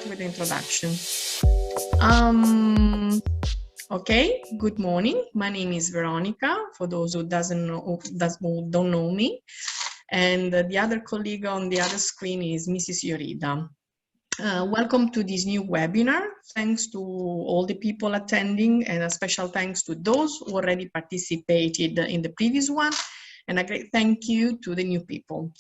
with the introduction. Okay, good morning. My name is Veronica, for those who don't know me. And the other colleague on the other screen is Mrs. Yorida. Welcome to this new webinar. Thanks to all the people attending, and a special thanks to those who already participated in the previous one, and a great thank you to the new people.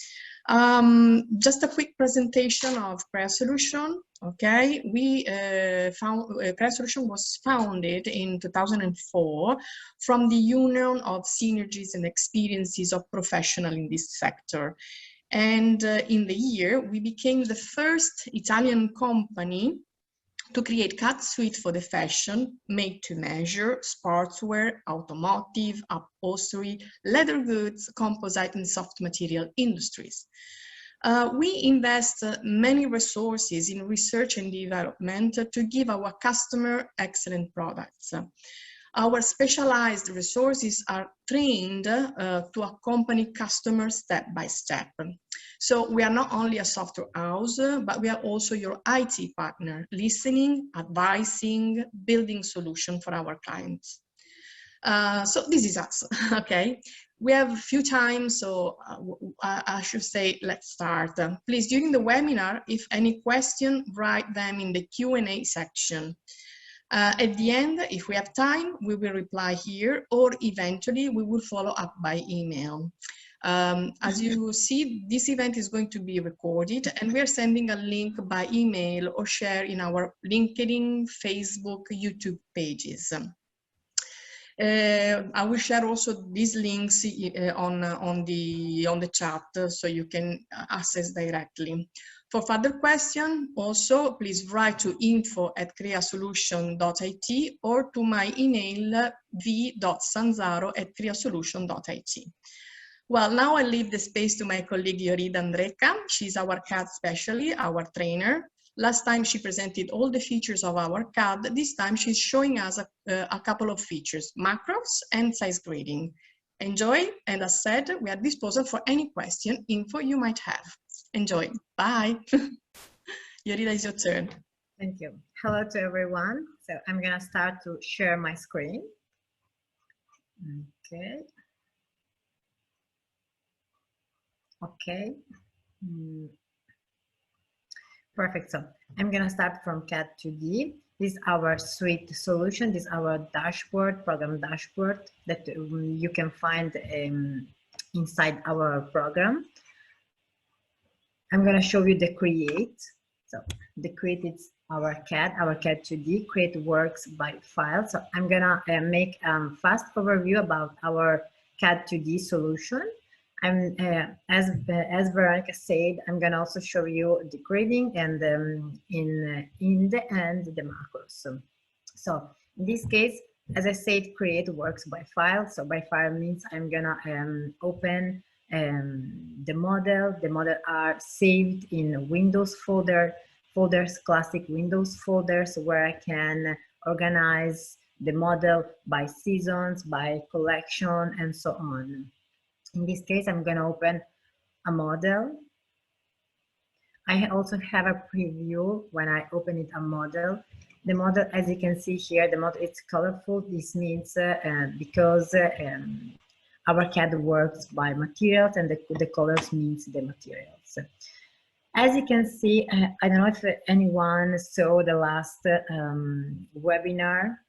Just a quick presentation of Prayer Solution. Okay, Prayer Solution was founded in 2004 from the union of synergies and experiences of professionals in this sector. And in the year, we became the first Italian company to create CAD suite for the fashion, made to measure, sportswear, automotive, upholstery, leather goods, composite and soft material industries. We invest many resources in research and development to give our customer excellent products. Our specialized resources are trained to accompany customers step by step. So we are not only a software house, but we are also your IT partner, listening, advising, building solutions for our clients. So this is us, okay? We have a few times, so I should say, let's start. Please, during the webinar, if any question, write them in the Q&A section. At the end, if we have time, we will reply here, or eventually we will follow up by email. As you see, this event is going to be recorded, and we are sending a link by email or share in our LinkedIn, Facebook, YouTube pages. I will share also these links on the chat, so you can access directly. For further questions, also please write to info@creasolution.it or to my email v.sanzaro@creasolution.it. Well, now I leave the space to my colleague Yorida Andreca. She's our CAD specialist, our trainer. Last time she presented all the features of our CAD. This time she's showing us a couple of features, macros and size grading. Enjoy, and as said, we are at disposal for any question, info you might have. Enjoy. Bye. Yorida, it's your turn. Thank you. Hello to everyone. So I'm going to start to share my screen. Okay. Okay. Perfect. So I'm going to start from CAD2D. This is our suite solution. This is our dashboard, program dashboard that you can find inside our program. I'm going to show you the create. So the create is our CAD2D, create works by file. So I'm going to make a fast overview about our CAD2D solution. As Veronica said, I'm going to also show you the grading and in the end, the macros. So in this case, as I said, create works by file. So by file means I'm going to open the model. The model are saved in Windows folders, classic Windows folders, where I can organize the model by seasons, by collection, and so on. In this case, I'm going to open a model. I also have a preview when I open it, a model. The model, as you can see here, the model it's colorful. This means because our CAD works by materials, and the colors means the materials. As you can see, I don't know if anyone saw the last webinar.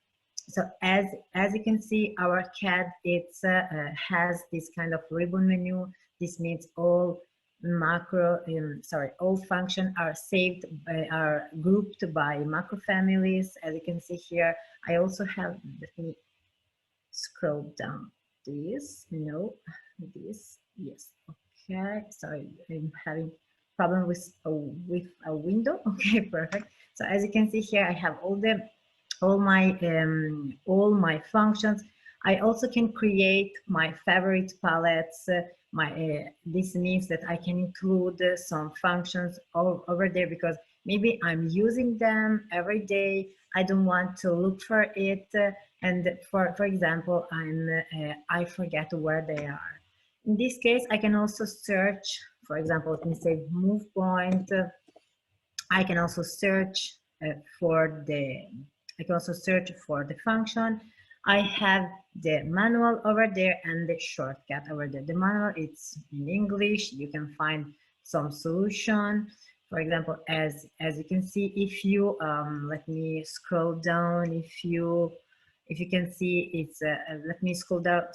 So as you can see, our CAD has this kind of ribbon menu. This means all all functions are saved are grouped by macro families. As you can see here, I also have, let me scroll down this, yes, okay, sorry, I'm having problem with a window. Okay, perfect. So as you can see here, I have all my functions. I also can create my favorite palettes. This means that I can include some functions over there because maybe I'm using them every day. I don't want to look for it, and for example, I forget where they are. In this case, I can also search. For example, let me say move point. I can also search for the function. I have the manual over there and the shortcut over there. The manual, it's in English. You can find some solution. For example, as you can see, if you let me scroll down. If you can see, it's let me scroll a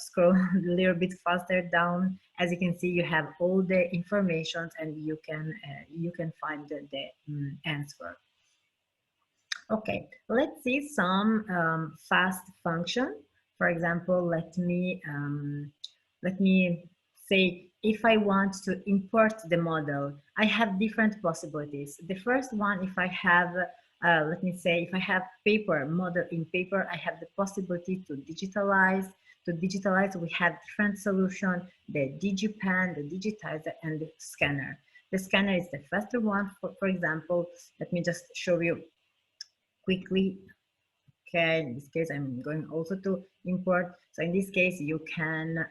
little bit faster down. As you can see, you have all the information, and you can find the answer. Okay, let's see some fast function. For example, let me say if I want to import the model, I have different possibilities. The first one, if I have, let me say, if I have paper, model in paper, I have the possibility to digitalize. To digitalize, we have different solutions, the DigiPen, the digitizer, and the scanner. The scanner is the faster one. For example, let me just show you quickly. Okay, in this case, I'm going also to import. So in this case, you can,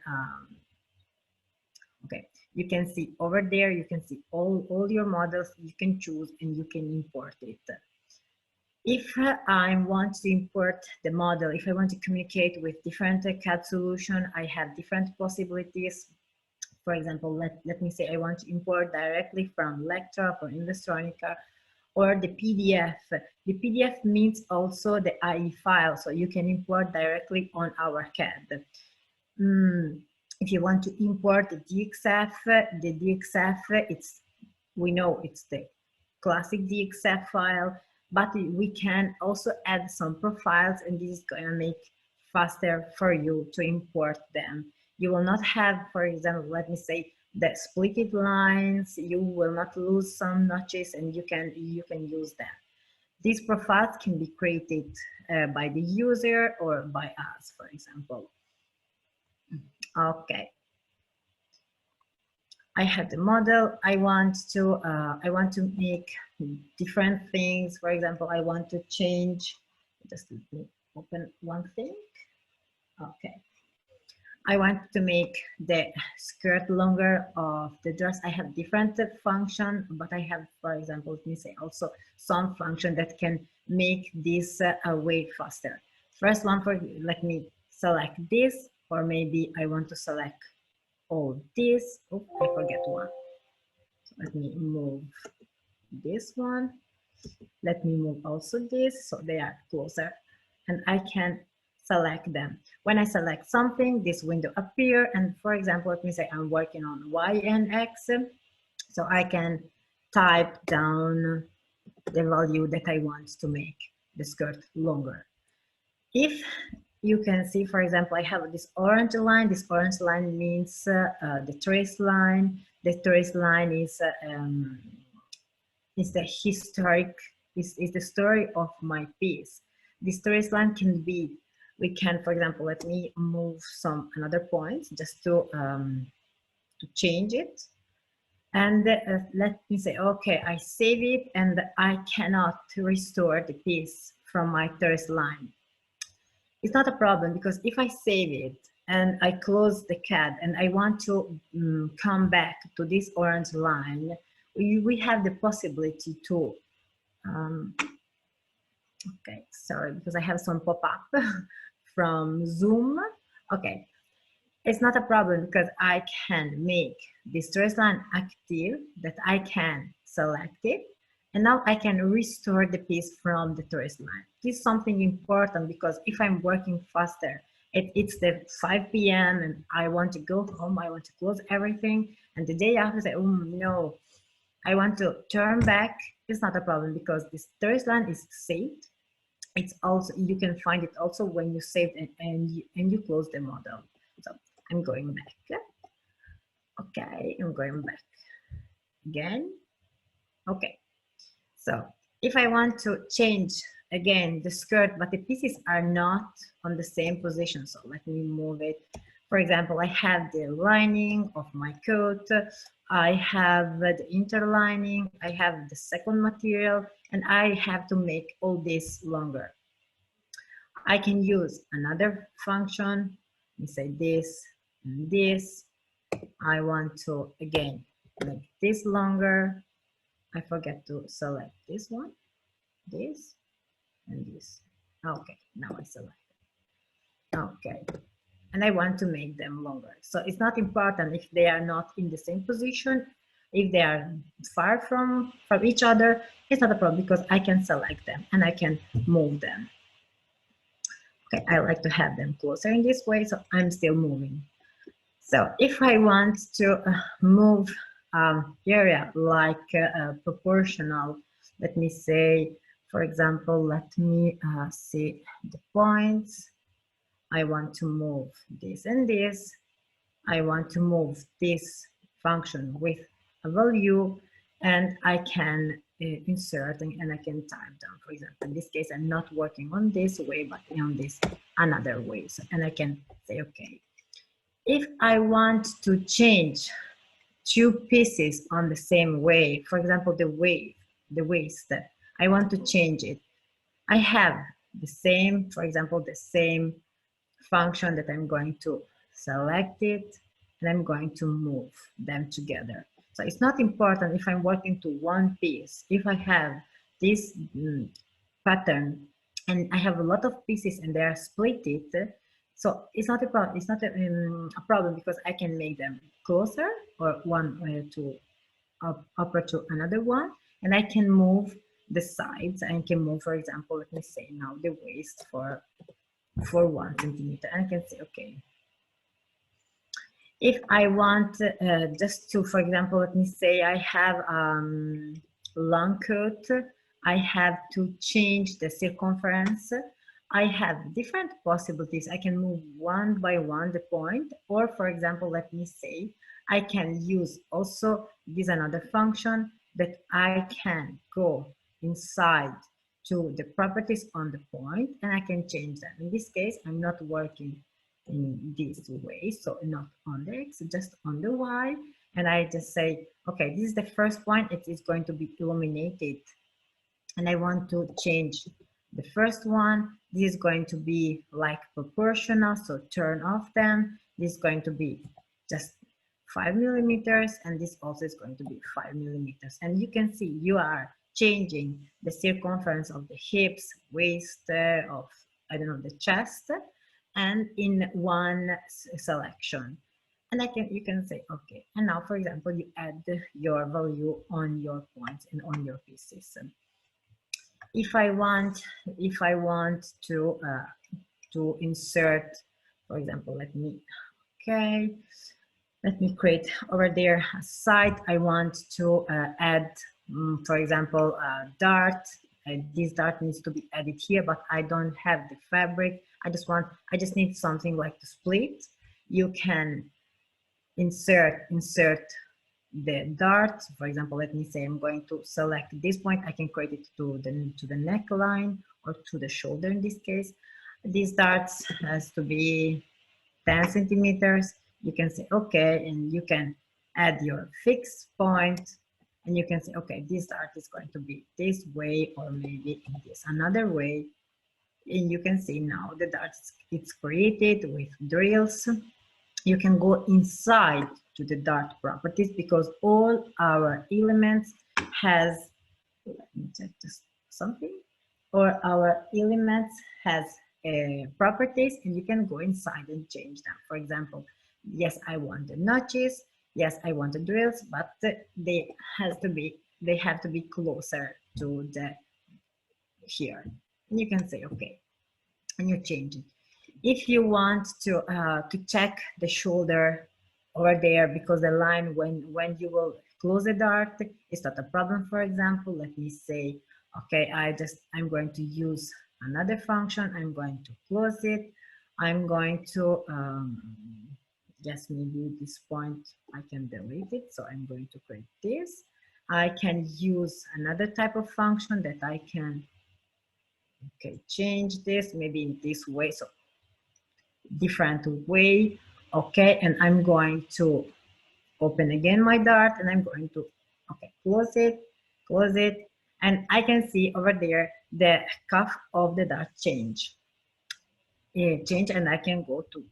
okay, you can see over there, you can see all your models, you can choose and you can import it. If I want to import the model, if I want to communicate with different CAD solution, I have different possibilities. For example, let me say I want to import directly from Lectra or Investronica, or the PDF. The PDF means also the IE file, so you can import directly on our CAD. If you want to import the DXF, we know it's the classic DXF file, but we can also add some profiles, and this is going to make faster for you to import them. You will not have, for example, let me say, the splitted lines. You will not lose some notches, and you can use them. These profiles can be created by the user or by us, for example. Okay, I have the model. I want to make different things. For example, I want to change. Just let me open one thing. Okay. I want to make the skirt longer of the dress. I have different function, but I have, for example, let me say also some function that can make this way faster. First one, let me select this, or maybe I want to select all this. Oh, I forget one. So let me move this one. Let me move also this, so they are closer, and I can select them. When I select something, this window appear, and for example, let me say I'm working on Y and X, so I can type down the value that I want to make the skirt longer. If you can see, for example, I have this orange line. This orange line means the trace line. The trace line is the historic, is the story of my piece. This trace line can be, we can, for example, let me move some another points just to change it. And let me say, okay, I save it, and I cannot restore the piece from my trace line. It's not a problem, because if I save it and I close the CAD and I want to come back to this orange line, we have the possibility to, okay, sorry, because I have some pop-up from Zoom. Okay, it's not a problem, because I can make this trace line active, that I can select it, and now I can restore the piece from the trace line. This is something important, because if I'm working faster, it's the 5 p.m. and I want to go home, I want to close everything, and the day after I say, oh no, I want to turn back. It's not a problem, because this trace line is saved. It's also, you can find it also when you save it and you close the model. So I'm going back. Okay, I'm going back again. Okay, so if I want to change again the skirt, but the pieces are not on the same position, so let me move it. For example, I have the lining of my coat, I have the interlining, I have the second material, and I have to make all this longer. I can use another function, let me say this and this. I want to, again, make this longer. I forget to select this one, this, and this. Okay, now I select. Okay, and I want to make them longer. So it's not important if they are not in the same position. If they are far from each other, it's not a problem because I can select them and I can move them. Okay, I like to have them closer in this way, so I'm still moving. So if I want to move area like proportional, let me say, for example, let me see the points. I want to move this and this. I want to move this function with a value, and I can insert and I can type down. For example, in this case, I'm not working on this way, but on this another way. So, and I can say, okay. If I want to change two pieces on the same way, for example, the waist, I want to change it. I have the same, for example, the same function that I'm going to select it and I'm going to move them together. So it's not important if I'm working to one piece. If I have this pattern and I have a lot of pieces and they are split it, so it's not a problem. It's not a problem because I can make them closer or one to upper to another one, and I can move the sides. I can move, for example, let me say now the waist for 1 centimeter, and I can say okay. If I want just to, for example, let me say I have long coat, I have to change the circumference. I have different possibilities. I can move one by one the point, or for example, let me say, I can use also this another function that I can go inside to the properties on the point and I can change them. In this case, I'm not working in this way, so not on the X, just on the Y, and I just say, okay, this is the first point, it is going to be illuminated, and I want to change the first one. This is going to be like proportional, so turn off them. This is going to be just 5 millimeters, and this also is going to be 5 millimeters. And you can see you are changing the circumference of the hips, waist, of, I don't know, the chest, and in one selection. And you can say, okay, and now, for example, you add your value on your points and on your pieces. If I want to insert, for example, let me create over there a site. I want to add, for example, a dart. This dart needs to be added here, but I don't have the fabric. I just need something like to split. You can insert the dart. For example, let me say I'm going to select this point. I can create it to the neckline or to the shoulder in this case. This dart has to be 10 centimeters. You can say okay, and you can add your fixed point, and you can say okay, this dart is going to be this way or maybe in this another way. And you can see now the dart it's created with drills. You can go inside to the dart properties because all our elements has, let me check just something, or our elements has properties, and you can go inside and change them. For example, yes, I want the notches, yes, I want the drills, but they have to be closer to the here. And you can say okay, and you change it. If you want to check the shoulder over there, because the line when you will close the dart, it's not a problem. For example, let me say, okay, I'm going to use another function. I'm going to close it. I'm going to just maybe this point I can delete it. So I'm going to create this. I can use another type of function that I can change this maybe in this way. So different way. Okay, and I'm going to open again my dart, and I'm going to close it, and I can see over there the cuff of the dart change, and I can go to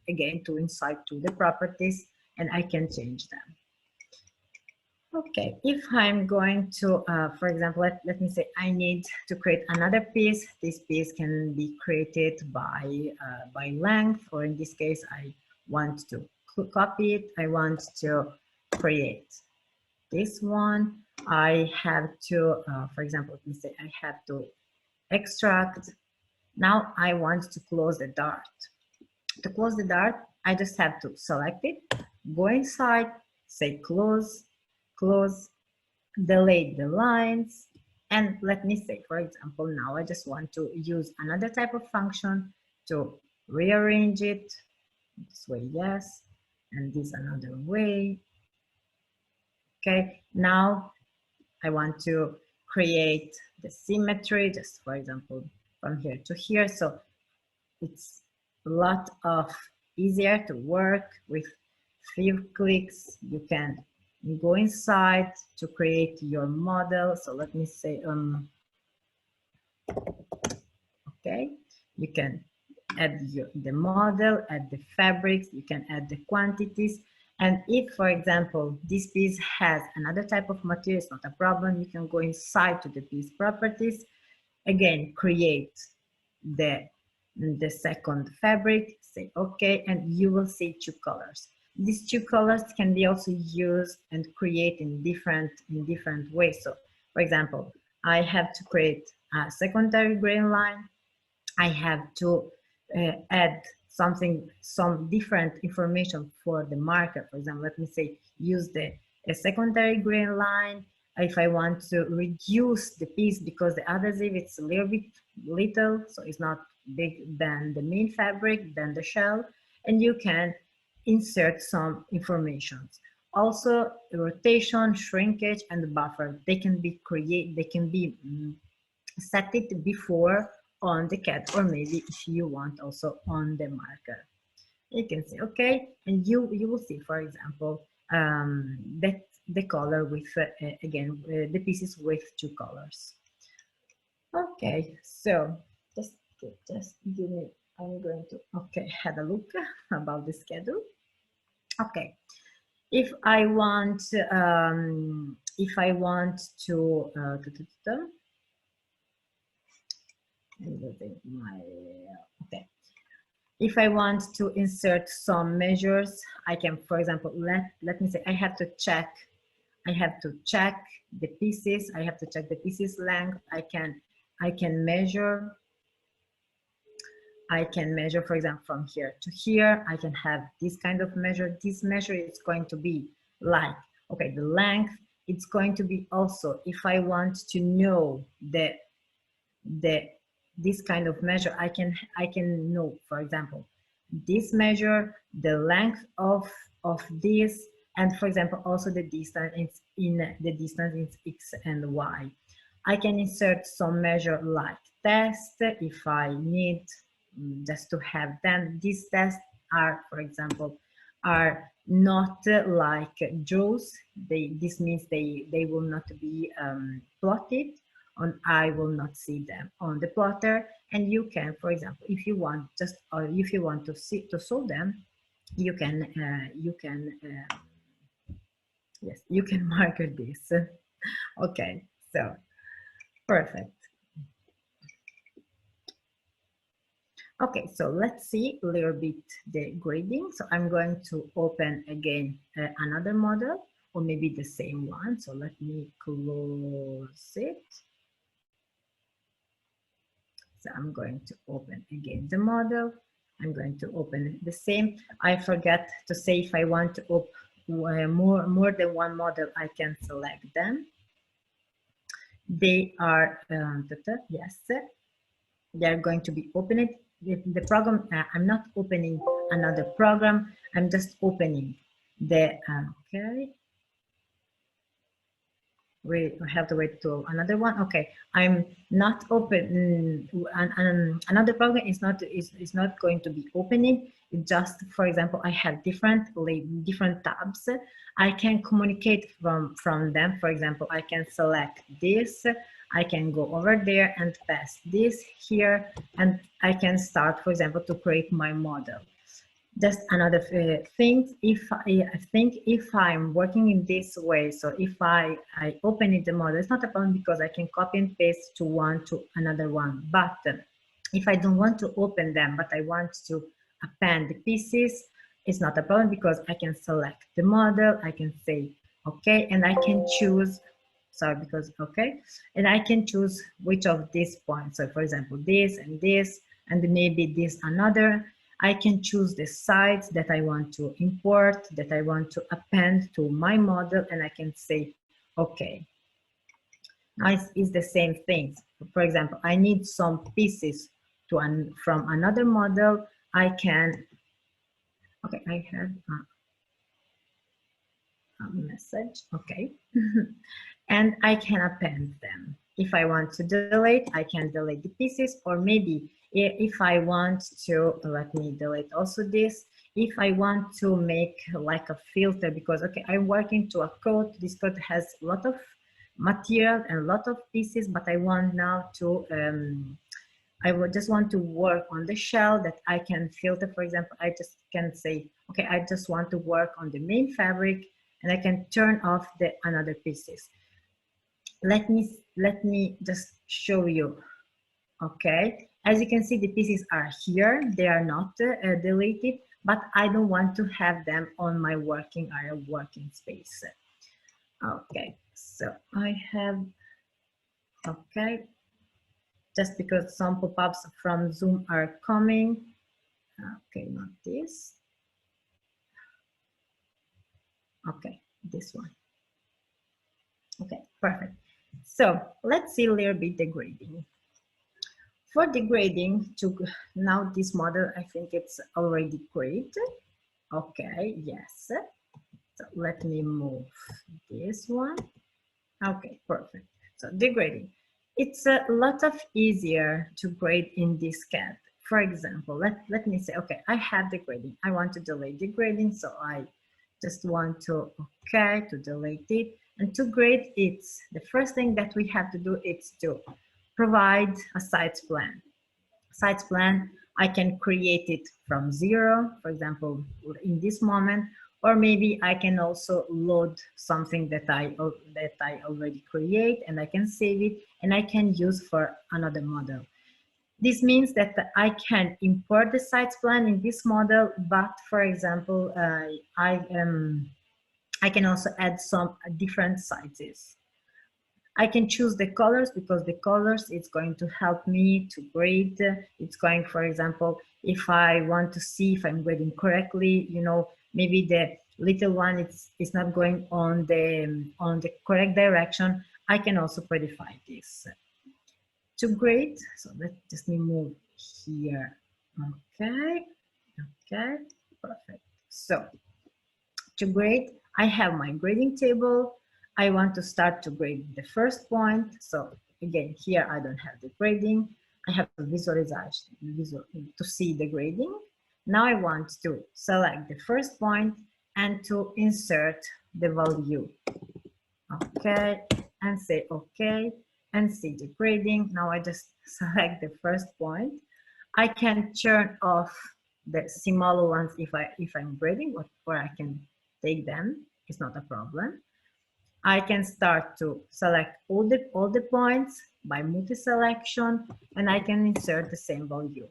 inside to the properties, and I can change them. Okay, if I'm going to, for example, let me say I need to create another piece. This piece can be created by length, or in this case, I want to copy it. I want to create this one. I have to, for example, let me say I have to extract. Now I want to close the dart. To close the dart, I just have to select it, go inside, say close, close, delete the lines, and let me say, for example, now I just want to use another type of function to rearrange it this way, yes, and this another way. Okay, now I want to create the symmetry, just for example, from here to here. So it's a lot of easier to work with few clicks. You can go inside to create your model. So let me say, okay, you can add the model, add the fabrics, you can add the quantities. And if, for example, this piece has another type of material, it's not a problem. You can go inside to the piece properties, again, create the second fabric, say okay, and you will see two colors. These two colors can be also used and create in different ways. So, for example, I have to create a secondary grain line. I have to add some different information for the marker. For example, let me say use a secondary grain line. If I want to reduce the piece because the adhesive it's a little bit little, so it's not big than the main fabric, than the shell, and you can insert some information. Also, rotation, shrinkage, and the buffer, they can be set it before on the CAD, or maybe if you want also on the marker. You can say okay, and you will see, for example, that the color with again the pieces with two colors. Okay, so just give me, I'm going to have a look about the schedule. Okay, if I want to okay, if I want to insert some measures, I can, for example, let me say I have to check the pieces. I have to check the pieces length. I can measure. I can measure, for example, from here to here. I can have this kind of measure. This measure is going to be like, okay, the length. It's going to be also, if I want to know this kind of measure, I can know, for example, this measure, the length of this, and for example also the distance in x and y. I can insert some measure like test if I need just to have them. These tests are, for example, are not like draws. This means they will not be plotted, and I will not see them on the plotter. And you can, for example, if you want if you want to solve them, you can yes, you can marker this. Okay, so perfect. Okay, so let's see a little bit the grading. So I'm going to open again another model, or maybe the same one. So let me close it. So I'm going to open again the model. I'm going to open the same. I forgot to say if I want to open more than one model, I can select them. They are, yes, they are going to be opened. The program, I'm not opening another program. I'm just opening the, okay. We have to wait to another one. Okay, I'm not open. Another program is not going to be opening. It just, for example, I have different tabs. I can communicate from them. For example, I can select this. I can go over there and pass this here, and I can start, for example, to create my model. Just another thing, if I think if I'm working in this way, so if I open it the model, it's not a problem because I can copy and paste to one to another one. But if I don't want to open them, but I want to append the pieces, it's not a problem because I can select the model, I can say okay, and I can choose, sorry, because okay, and I can choose which of these points. So for example, this and this, and maybe this another. I can choose the sites that I want to import, that I want to append to my model, and I can say, okay. Now it's the same thing. For example, I need some pieces from another model. I can, okay, I have a message, okay. And I can append them. If I want to delete, I can delete the pieces, or maybe if I want to, let me delete also this, if I want to make like a filter, because okay, I'm working to a code, this code has a lot of material and a lot of pieces, but I want now to, I would just want to work on the shell that I can filter. For example, I just can say, okay, I just want to work on the main fabric, and I can turn off the another pieces. Let me just show you. Okay, as you can see, the pieces are here. They are not deleted, but I don't want to have them on my working area, working space. Okay, so I have, okay, just because some pop-ups from Zoom are coming. Okay, not this. Okay, this one. Okay, perfect. So let's see a little bit the grading. For the grading, to now this model, I think it's already great. Okay, yes. So let me move this one. Okay, perfect. So the grading. It's a lot of easier to grade in this CAD. For example, let me say, okay, I have the grading. I want to delete the grading, so I just want to, okay, to delete it. And to grade it, the first thing that we have to do is to provide a site plan. Site plan, I can create it from zero, for example, in this moment, or maybe I can also load something that I already create, and I can save it and I can use for another model. This means that I can import the site plan in this model, but for example, I can also add some different sizes. I can choose the colors because the colors is going to help me to grade. It's going, for example, if I want to see if I'm grading correctly, you know, maybe the little one is not going on the correct direction. I can also predefine this. To grade, so let's just move here. Okay, okay, perfect. So to grade, I have my grading table. I want to start to grade the first point. So again, here I don't have the grading. I have to visualize to see the grading. Now I want to select the first point and to insert the value. Okay, and say okay, and see the grading. Now I just select the first point. I can turn off the smaller ones if I'm grading, or I can take them. It's not a problem. I can start to select all the points by multi-selection, and I can insert the same value.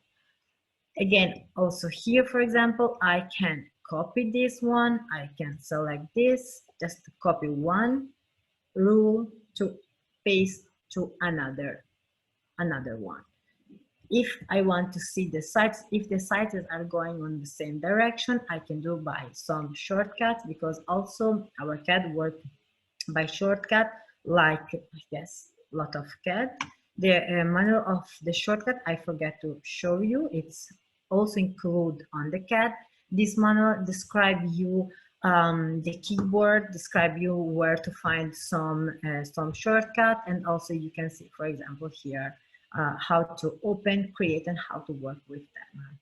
Again, also here, for example, I can copy this one. I can select this, just to copy one rule to paste to another one. If I want to see the sites, if the sites are going on the same direction, I can do by some shortcuts, because also our CAD works by shortcut, like, yes, a lot of CAD. The manual of the shortcut, I forget to show you. It's also included on the CAD. This manual describe you the keyboard, describe you where to find some shortcut, and also you can see, for example, here how to open, create, and how to work with them.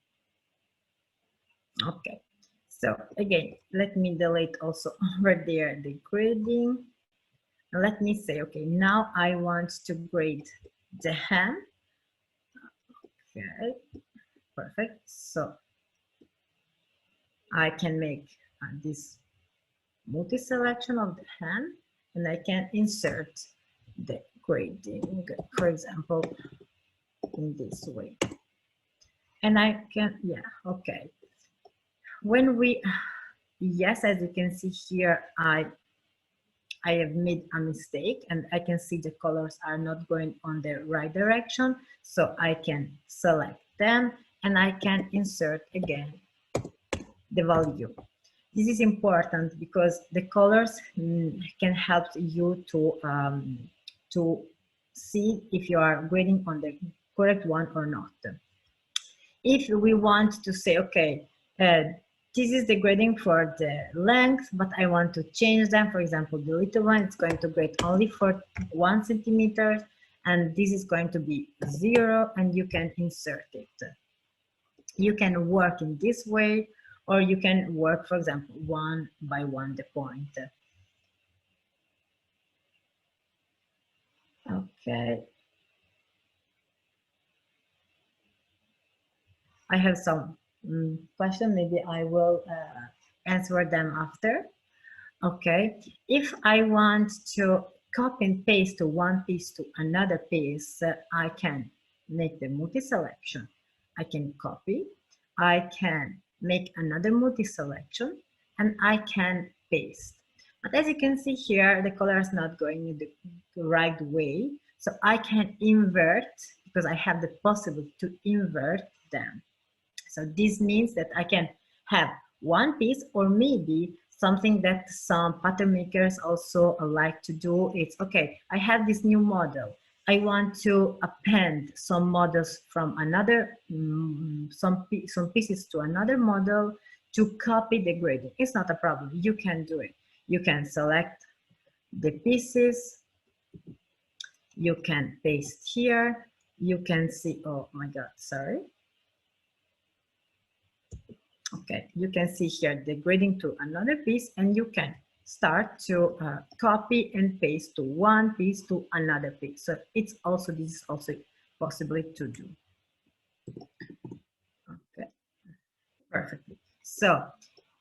Okay, so again, let me delete also over there the grading. Let me say, okay, now I want to grade the hand. Okay, perfect. So I can make this multi-selection of the hand, and I can insert the grading, for example, in this way. And I can, yeah, okay. When we, yes, as you can see here, I have made a mistake, and I can see the colors are not going on the right direction. So I can select them, and I can insert again the value. This is important because the colors can help you to see if you are grading on the correct one or not. If we want to say, okay, this is the grading for the length, but I want to change them. For example, the little one is going to grade only for 1 centimeter, and this is going to be 0, and you can insert it. You can work in this way, or you can work, for example, 1 by 1 the point. Okay. I have some questions. Maybe I will answer them after. Okay. If I want to copy and paste one piece to another piece, I can make the multi-selection. I can copy. I can make another multi-selection, and I can paste. But as you can see here, the color is not going in the right way. So I can invert, because I have the possibility to invert them. So this means that I can have one piece, or maybe something that some pattern makers also like to do. It's okay, I have this new model. I want to append some models from another, some pieces to another model to copy the grading. It's not a problem. You can do it. You can select the pieces. You can paste here. You can see, oh my God, sorry. Okay, you can see here the grading to another piece, and you can start to copy and paste to one piece to another piece. So it's also, this is also possible to do. Okay, perfectly. So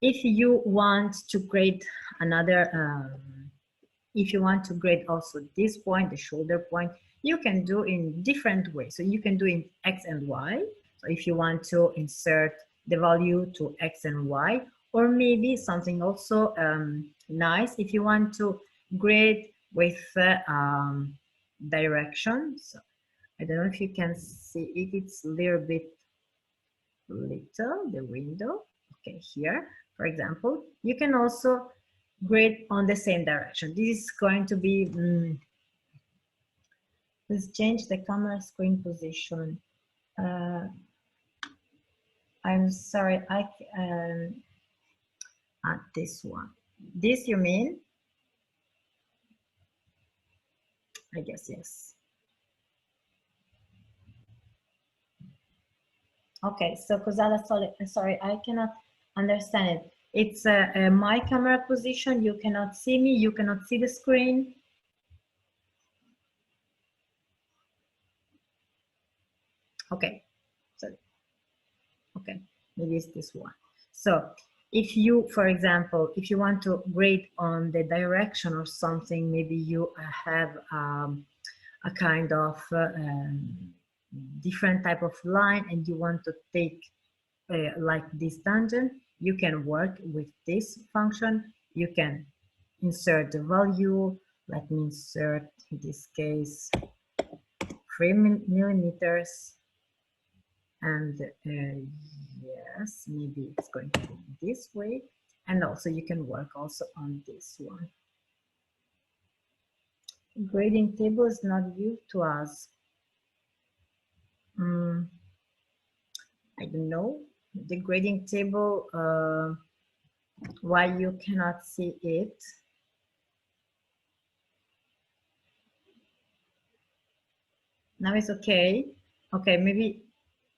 if you want to grade another, if you want to grade also this point, the shoulder point, you can do in different ways. So you can do in X and Y. So if you want to insert the value to X and Y, or maybe something also nice, if you want to grade with direction. So I don't know if you can see it, it's a little bit little, the window. Okay, here, for example, you can also grade on the same direction. This is going to be, let's change the camera screen position. I'm sorry, this one. This you mean? I guess yes. Okay, so Kozala, sorry, I cannot understand it. It's my camera position. You cannot see me. You cannot see the screen. Okay, so okay, maybe it's this one. So if you, for example, if you want to grade on the direction or something, maybe you have a kind of different type of line, and you want to take like this tangent, you can work with this function. You can insert the value. Let me insert, in this case, 3 millimeters. And yes, maybe it's going to be this way. And also you can work also on this one. Grading table is not used to us. I don't know. The grading table, why you cannot see it. Now it's okay. Okay, maybe,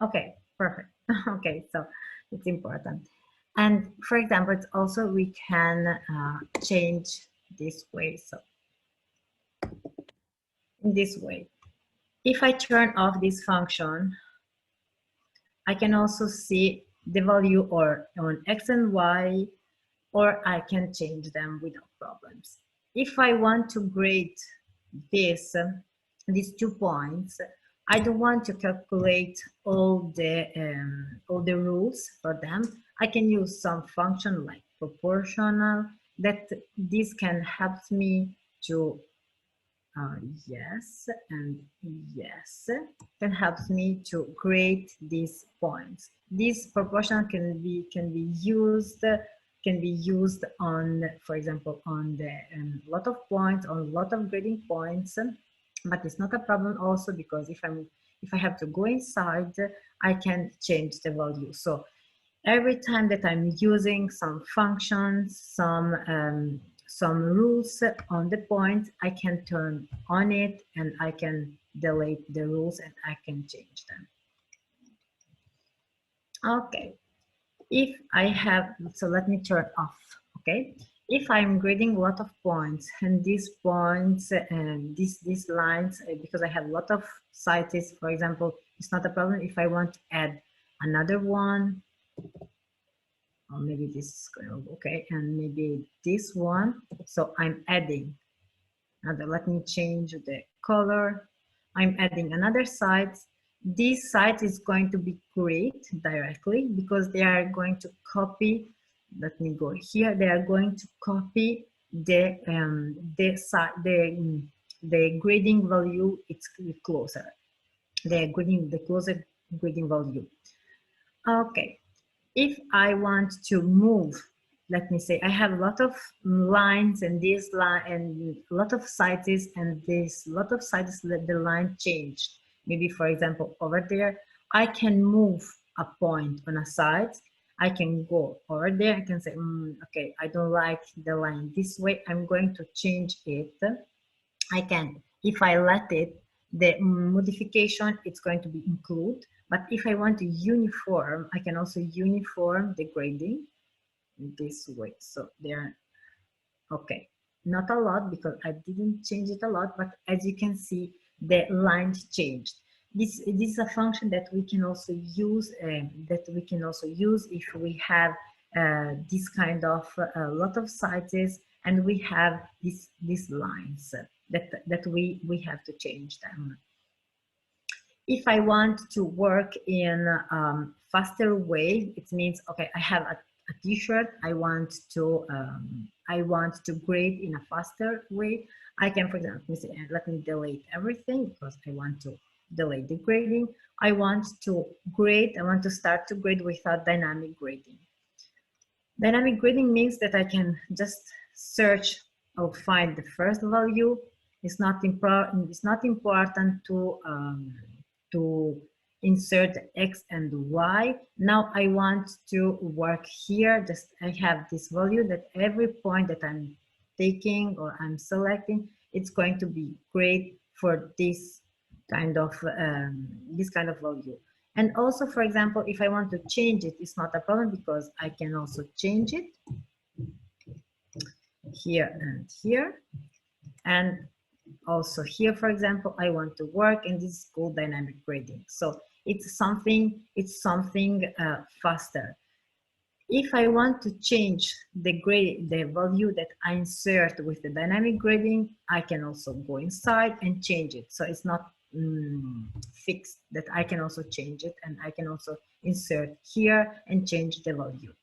okay, perfect. Okay, so it's important. And for example, it's also, we can change this way. So in this way, if I turn off this function, I can also see the value or on X and Y, or I can change them without problems. If I want to grade this, these 2 points, I don't want to calculate all the rules for them. I can use some function like proportional, that this can help me to yes and yes, can help me to grade these points. This proportional can be used on, for example, on the lot of points, on a lot of grading points, but it's not a problem also, because if I have to go inside, I can change the value. So every time that I'm using some functions, some rules on the point, I can turn on it and I can delete the rules and I can change them. Okay, if I have, so let me turn off, okay? If I'm grading a lot of points, and these points and these lines, because I have a lot of sites, for example, it's not a problem if I want to add another one, or maybe this is going to, okay, and maybe this one. So I'm adding another, let me change the color. I'm adding another site. This site is going to be graded directly because they are going to copy, let me go here, they are going to copy the grading value. It's closer, the closer grading value. Okay, if I want to move, let me say I have a lot of lines and this line and a lot of sites, and this lot of sites let the line changed. Maybe, for example, over there, I can move a point on a site. I can go over there. I can say, okay, I don't like the line this way. I'm going to change it. I can, if I let it, the modification, it's going to be included. But if I want to uniform, I can also uniform the grading this way. So they're okay, not a lot because I didn't change it a lot, but as you can see, the lines changed. This is a function that we can also use if we have this kind of a lot of sites and we have these lines that we have to change them. If I want to work in a faster way, it means, okay, I have a t-shirt, I want to grade in a faster way. I can, for example, let me delete everything because I want to delete the grading. I want to start to grade without dynamic grading. Dynamic grading means that I can just search or find the first value. It's not important to insert X and Y. Now I want to work here. Just I have this value that every point that I'm taking or I'm selecting, it's going to be great for this kind of value. And also, for example, if I want to change it, it's not a problem because I can also change it here and here. And also here, for example, I want to work, and this is called dynamic grading. So it's something faster. If I want to change the value that I insert with the dynamic grading, I can also go inside and change it. So it's not fixed, that I can also change it, and I can also insert here and change the value.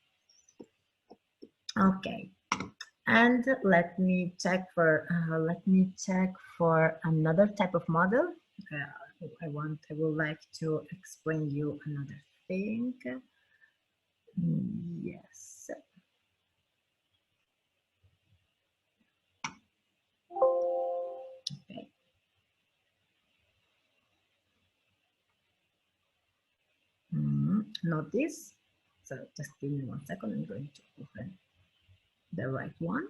Okay. And let me check for another type of model. I would like to explain you another thing. Yes. Okay. Not this. So just give me 1 second. I'm going to open the right one.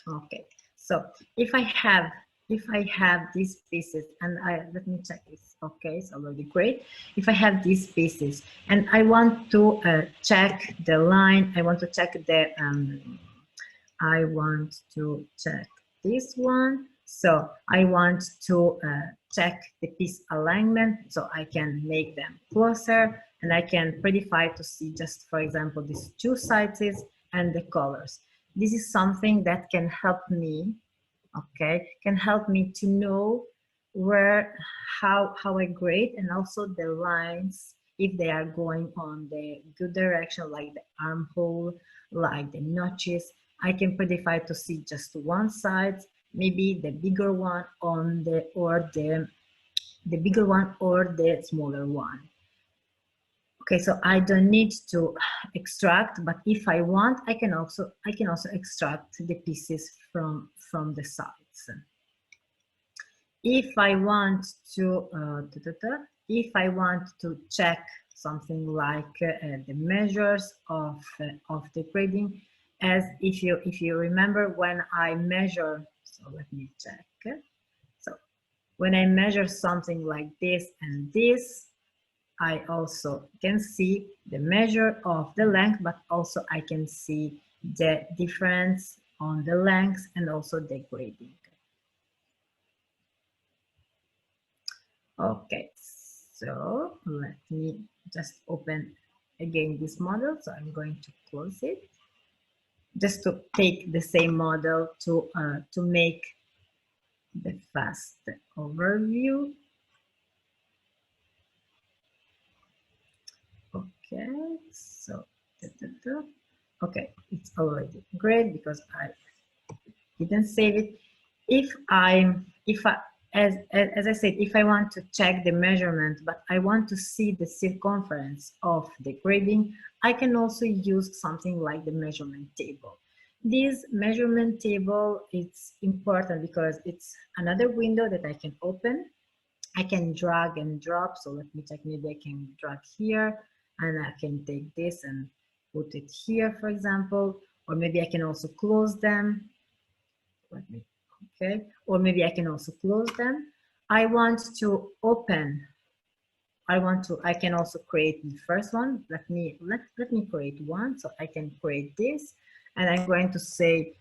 Okay, so if I have these pieces, and let me check this. Okay, it's already great. If I have these pieces and I want to check the line, I want to check the I want to check this one, So I want to check the piece alignment, so I can make them closer, and I can predefine to see just, for example, these two sizes and the colors. This is something that can help me, okay, can help me to know where, how I grade, and also the lines, if they are going on the good direction, like the armhole, like the notches. I can predefine to see just one side, maybe the bigger one on the, or the bigger one or the smaller one. Okay, so I don't need to extract, but if I want, I can also extract the pieces from the sides. If I want to check something like the measures of the grading, as if you remember, when I measure, so let me check. So when I measure something like this and this, I also can see the measure of the length, but also I can see the difference on the length and also the grading. Okay, so let me just open again this model. So I'm going to close it, just to take the same model to make the fast overview. Okay, so okay, it's already great because I didn't save it. As I said, if I want to check the measurement, but I want to see the circumference of the grading, I can also use something like the measurement table. This measurement table, it's important because it's another window that I can open. I can drag and drop. So let me check, maybe I can drag here and I can take this and put it here, for example, or maybe I can also close them. Let me, okay, or maybe I can also close them. I want to open, I can also create the first one. Let me create one. So I can create this, and I'm going to say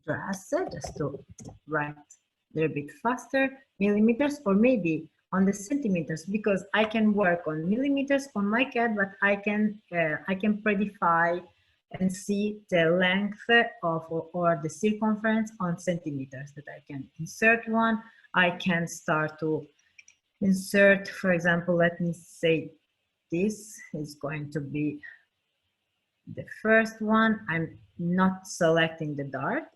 dress, just to write a little bit faster, millimeters, or maybe on the centimeters, because I can work on millimeters on my CAD, but I can predefine and see the length of or the circumference on centimeters, that I can insert one. I can start to insert, for example, let me say this is going to be the first one. I'm not selecting the dart.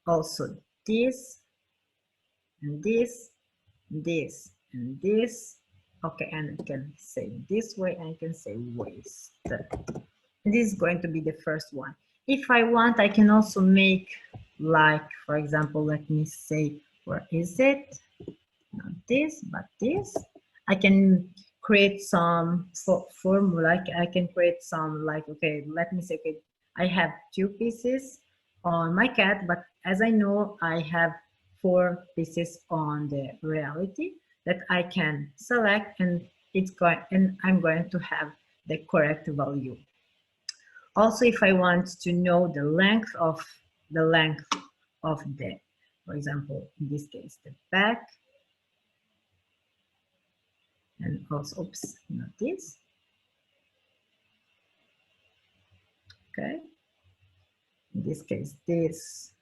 Also this, and this, this, and this. Okay, and I can say this way, and I can say waist. This is going to be the first one. If I want, I can also make, like, for example, let me say, where is it? Not this, but this. I can create some formula. I can create some, like, okay, let me say, okay, I have two pieces on my CAD, but as I know, I have 4 pieces on the reality that I can select, and I'm going to have the correct value. Also, if I want to know the length of the, for example, in this case, the back, and also, oops, not this. Okay. In this case, this,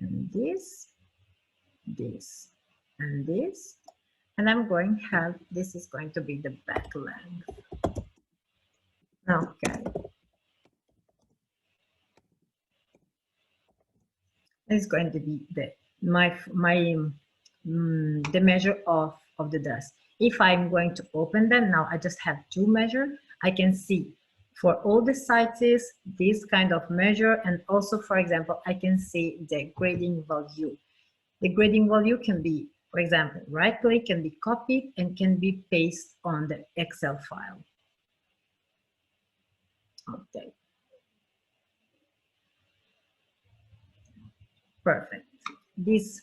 and this, and this. And I'm going to have, this is going to be the back length. Okay. It's going to be the the measure of the dress. If I'm going to open them now, I just have 2 measures. I can see for all the sizes this kind of measure, and also, for example, I can see the grading value. The grading value can be, for example, right click, can be copied and can be pasted on the Excel file. Okay. Perfect. This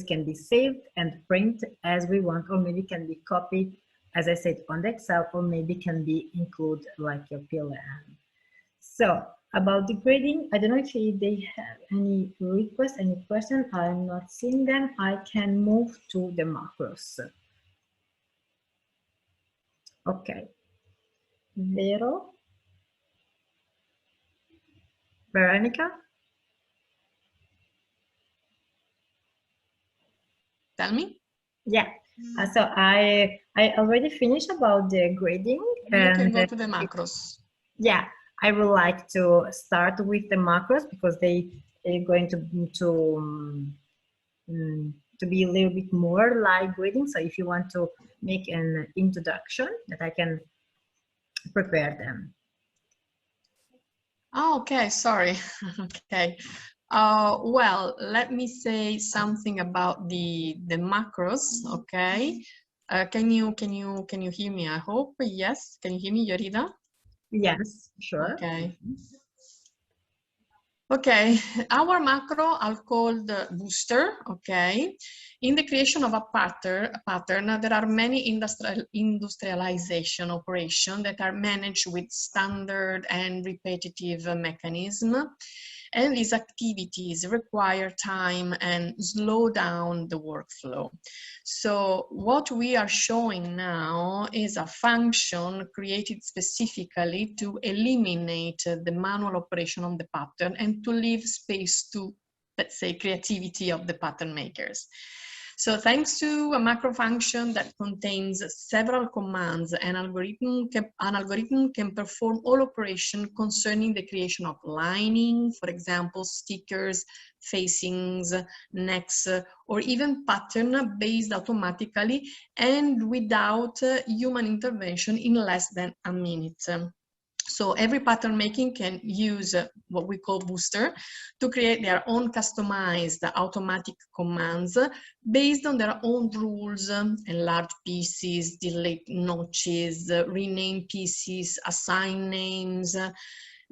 can be saved and printed as we want, or maybe can be copied, as I said, on the Excel, or maybe can be included like your PLN. So about the grading, I don't know if they have any requests, any questions. I'm not seeing them. I can move to the macros. Okay. Vero? Veronica? Tell me. Yeah. So I already finished about the grading. You can And go to the macros. yeah, I would like to start with the macros because they are going to be a little bit more like grading. So if you want to make an introduction, that I can prepare them. Oh, okay, sorry. Okay. Well, let me say something about the macros. Okay. Can you hear me? I hope yes. Can you hear me, Yorida? Yes, sure. Okay. Okay, our macro are called booster, okay? In the creation of a pattern, there are many industrialization operations that are managed with standard and repetitive mechanism. And these activities require time and slow down the workflow. So what we are showing now is a function created specifically to eliminate the manual operation on the pattern and to leave space to, let's say, creativity of the pattern makers. So thanks to a macro function that contains several commands, an algorithm can perform all operations concerning the creation of lining, for example, stickers, facings, necks, or even pattern based automatically and without human intervention in less than a minute. So every pattern making can use what we call booster to create their own customized automatic commands based on their own rules, enlarge pieces, delete notches, rename pieces, assign names,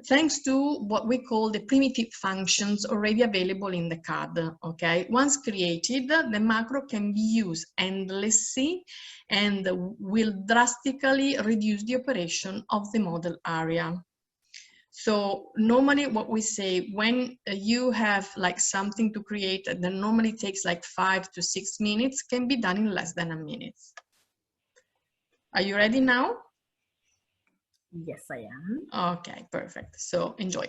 thanks to what we call the primitive functions already available in the CAD, okay? Once created, the macro can be used endlessly and will drastically reduce the operation of the model area. So normally what we say, when you have like something to create that normally takes like 5 to 6 minutes, can be done in less than a minute. Are you ready now? Yes, I am. Okay, perfect. So enjoy.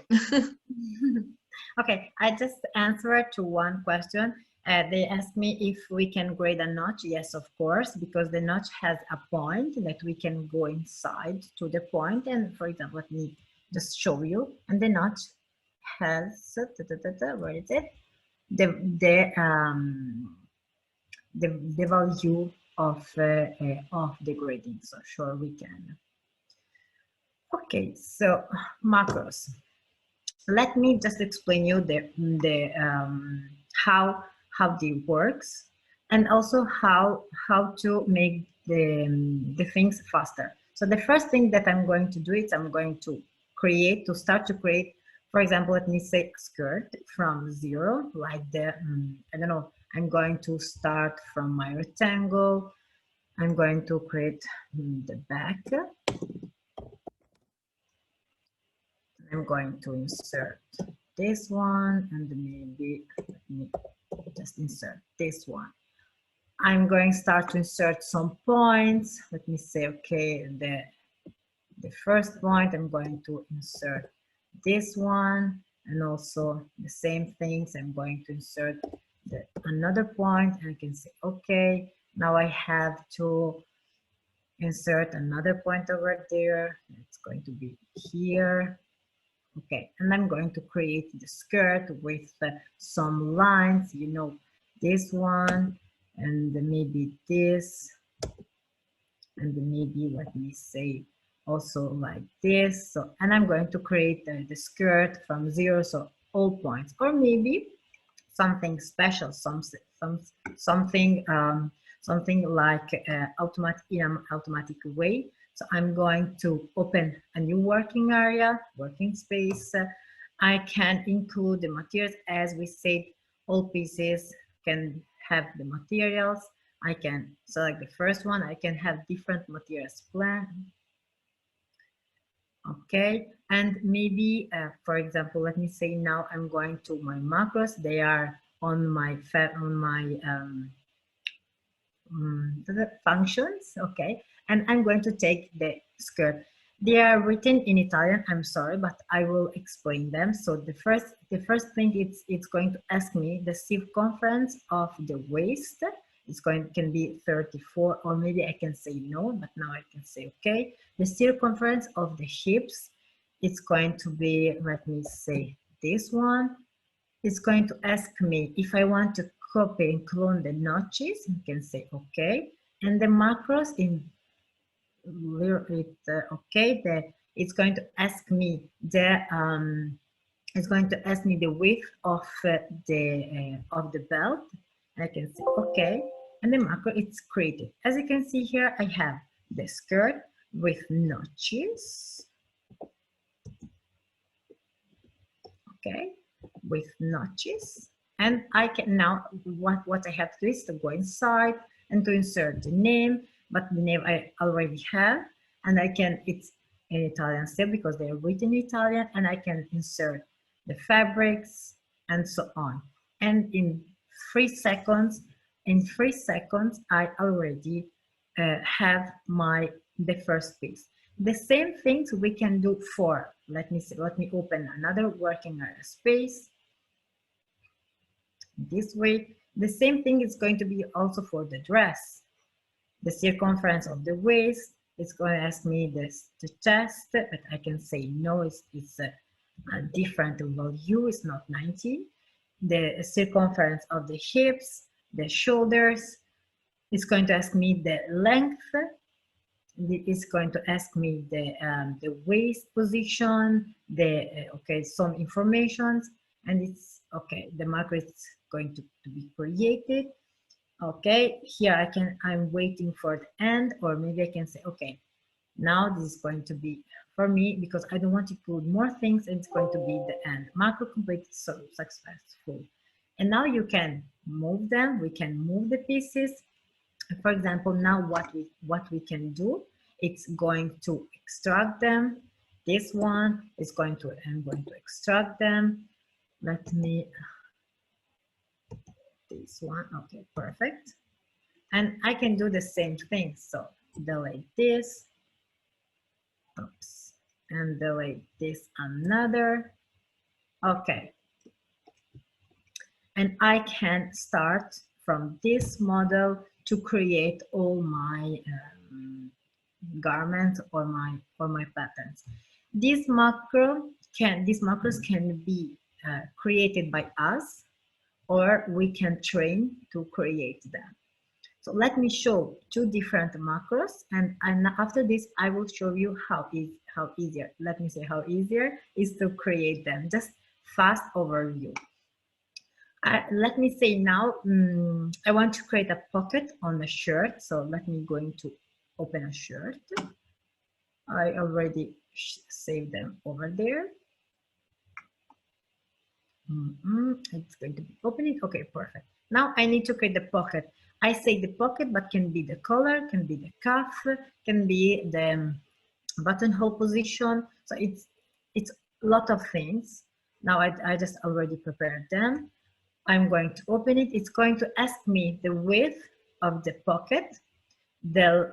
Okay, I just answered to one question. They asked me if we can grade a notch. Yes, of course, because the notch has a point that we can go inside to the point. And for example, let me just show you. And the notch has, where is it? The value of the grading. So sure we can. Okay, so macros. Let me just explain you how they works, and also how to make the things faster. So the first thing that I'm going to do is I'm going to start to create, for example, let me say a skirt from 0, like the I don't know, I'm going to start from my rectangle. I'm going to create the back. I'm going to insert this one, and maybe let me just insert this one. I'm going to start to insert some points. Let me say, okay, the first point, I'm going to insert this one, and also the same things. I'm going to insert another point, and I can say, okay, now I have to insert another point over there. It's going to be here. Okay, and I'm going to create the skirt with some lines, you know, this one, and maybe this, and maybe, let me say, also like this. So, and I'm going to create the skirt from 0, so all points, or maybe something special, something like in an automatic way. So I'm going to open a new working area, working space. I can include the materials. As we said, all pieces can have the materials. I can select the first one. I can have different materials planned. Okay, and maybe, for example, let me say now I'm going to my macros. They are on my the functions, okay, and I'm going to take the skirt. They are written in Italian, I'm sorry, but I will explain them. So the first thing, it's going to ask me the circumference of the waist. Can be 34, or maybe I can say no, but now I can say okay. The circumference of the hips, it's going to be, let me say this one. It's going to ask me if I want to copy and clone the notches. You can say okay, and the macros in okay. It's going to ask me the width of the belt. I can say okay, and the macro it's created. As you can see here, I have the skirt with notches. Okay, with notches, and I can now what I have to do is to go inside and to insert the name, but the name I already have, and I can, it's in Italian still because they are written in Italian, and I can insert the fabrics and so on. And in 3 seconds, I already have the first piece. The same things we can do for, let me open another working area space. This way, the same thing is going to be also for the dress. The circumference of the waist, it's going to ask me the chest, but I can say no, it's a different value, it's not 90. The circumference of the hips, the shoulders, it's going to ask me the length. It's going to ask me the waist position, okay, some informations, and it's okay. The macro is going to be created. Okay, here I'm waiting for the end, or maybe I can say, okay, now this is going to be for me because I don't want to include more things, and it's going to be the end. Macro completed, so successful. And now you can move them. We can move the pieces. For example, now what we can do, it's going to extract them. This one is I'm going to extract them. Let me, this one, okay, perfect. And I can do the same thing. So delete this, oops, and delete this another. Okay. And I can start from this model to create all my garments or my patterns. These macros can be created by us, or we can train to create them. So let me show 2 different macros, and after this I will show you how easier. Let me say how easier is to create them. Just fast overview. Let me say now, I want to create a pocket on a shirt. So let me going to open a shirt. I already saved them over there. It's going to be opening. Okay, perfect. Now I need to create the pocket. I say the pocket, but can be the collar, can be the cuff, can be the buttonhole position. So it's a lot of things. Now I just already prepared them. I'm going to open it. It's going to ask me the width of the pocket, the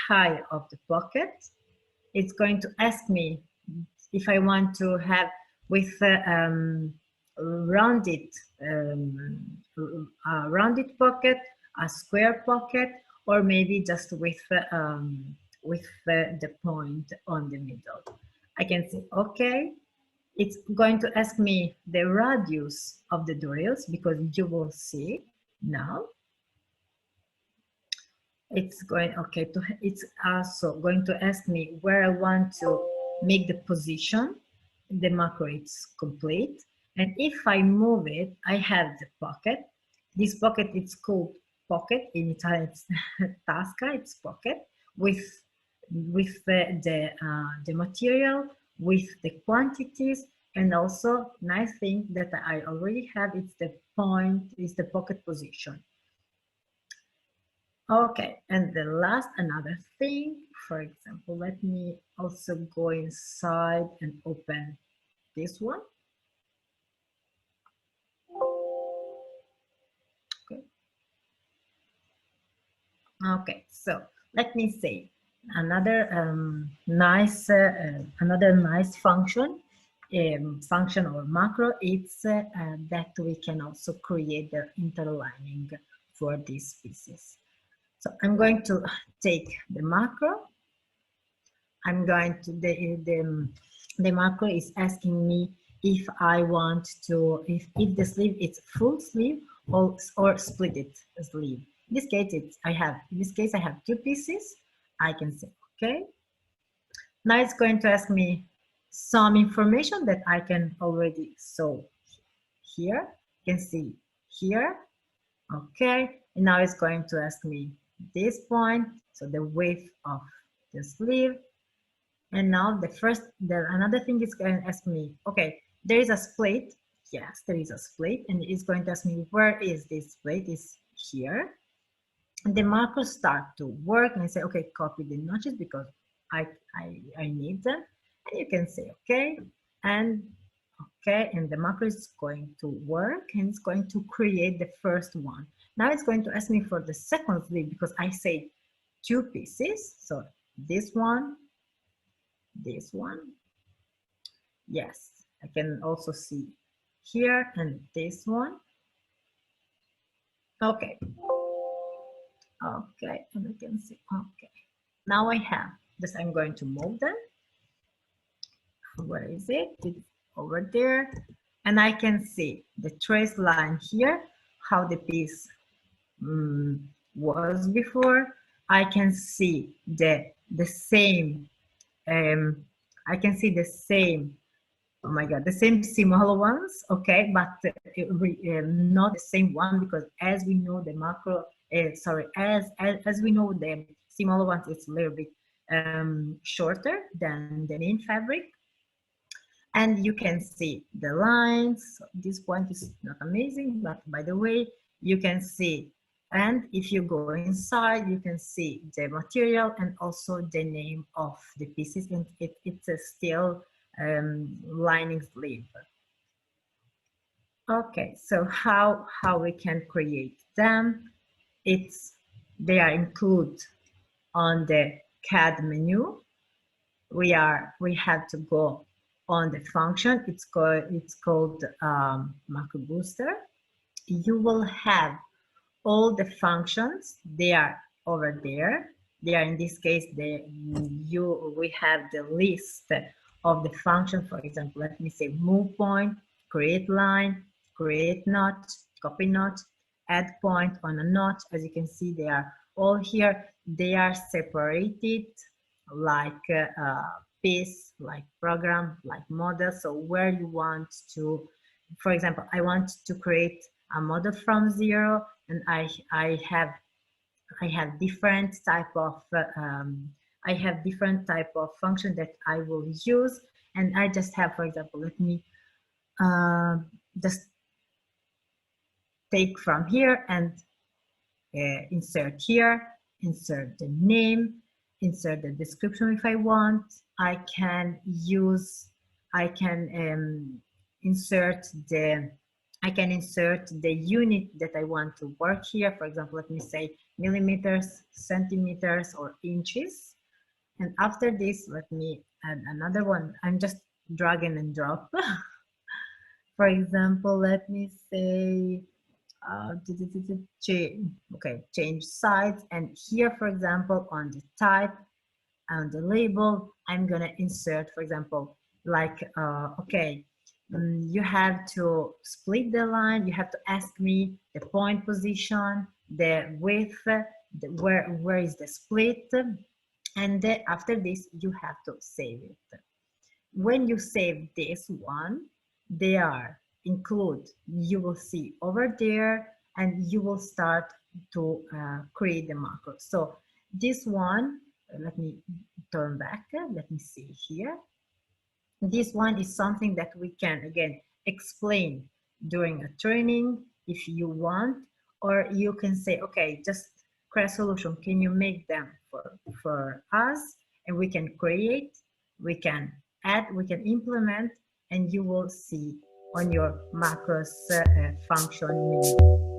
height of the pocket. It's going to ask me if I want to have with rounded pocket, a square pocket, or maybe just with the point on the middle. I can say okay. It's going to ask me the radius of the drills, because you will see now. It's also going to ask me where I want to make the position. The macro is complete. And if I move it, I have the pocket. This pocket, it's called pocket. In Italian, it's tasca, it's pocket, with the material, with the quantities, and also nice thing that I already have, it's the point, is the pocket position. Okay, and the last, another thing, for example, let me also go inside and open this one. Okay. Okay, so let me say another another nice function, function or macro. It's that we can also create the interlining for these pieces. So I'm going to take the macro. I'm going to the macro is asking me if I want to if the sleeve is full sleeve or split it sleeve. In this case I have two pieces. I can say okay. Now it's going to ask me some information that I can already saw here. You can see here. Okay, and now it's going to ask me this point, so the width of the sleeve. And now another thing is going to ask me, okay, there is a split. Yes, there is a split, and it's going to ask me where is this split? Is here. And the markers start to work, and I say, okay, copy the notches because I need them. And you can say, okay, and the marker is going to work, and it's going to create the first one. Now it's going to ask me for the second sleeve because I say two pieces. So this one. Yes, I can also see here and this one. Okay, and I can see, okay. Now I have this, I'm going to move them. Where is it? It's over there. And I can see the trace line here, how the piece was before. I can see the same, I can see the same, oh my God, the same similar ones, okay, but not the same one because as we know the macro, as we know the similar ones, it's a little bit shorter than the main fabric. And you can see the lines. This point is not amazing, but by the way, you can see, and if you go inside, you can see the material and also the name of the pieces, and it's a still lining sleeve. Okay, so how we can create them? They are included on the CAD menu. We have to go on the function. It's called macro booster. You will have all the functions. They are over there. They are, in this case, we have the list of the function. For example, let me say move point, create line, create notch, copy notch, add point on a notch. As you can see, they are all here. They are separated like piece, like program, like model. So where you want to, for example, I want to create a model from zero, and I have different type of function that I will use, and I just have, for example, let me just take from here and insert here, insert the name, insert the description if I want. I can insert the unit that I want to work here. For example, let me say millimeters, centimeters, or inches. And after this, let me add another one. I'm just dragging and drop. For example, let me say, change sides. And here, for example, on the type, on the label, I'm gonna insert, for example, like, you have to split the line, you have to ask me the point position, the width, where is the split, and after this, you have to save it. When you save this one, they are include, you will see over there, and you will start to create the macro. So this one, let me turn back, let me see here. This one is something that we can, again, explain during a training if you want, or you can say, okay, just CAD solution can you make them for us, and we can create, we can add, we can implement, and you will see on your macros function menu.